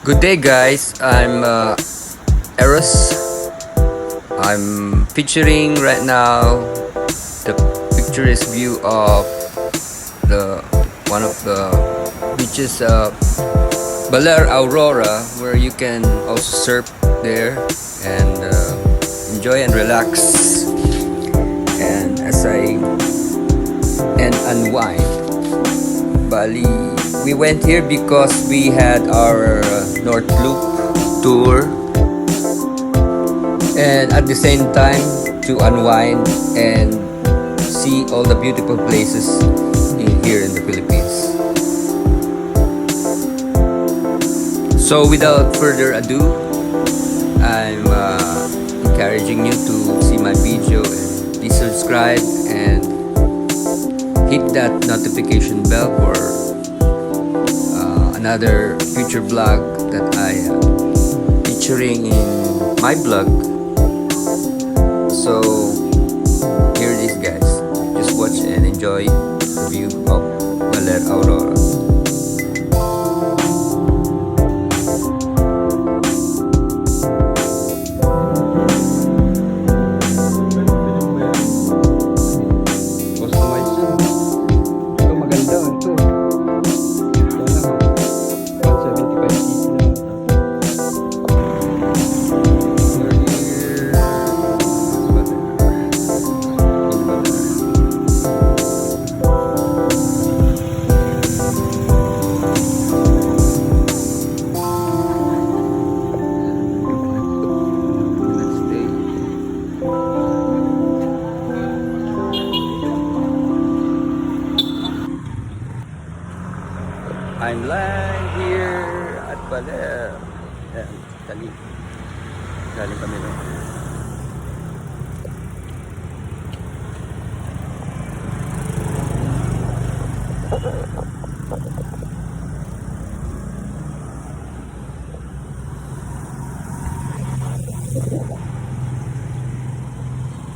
Good day, guys. I'm Eros. I'm featuring right now the picturesque view of the one of the beaches of Baler Aurora, where you can also surf there and enjoy and relax and unwind. Bali, we went here because we had our North Loop tour, and at the same time to unwind and see all the beautiful places here in the Philippines. So without further ado, I'm encouraging you to see my video, and please subscribe and hit that notification bell for another future vlog that I am featuring in my blog. So here it is, guys. Just watch and enjoy the view of Baler Aurora. I'm lying here at Baler. Ayan, galing kami nun.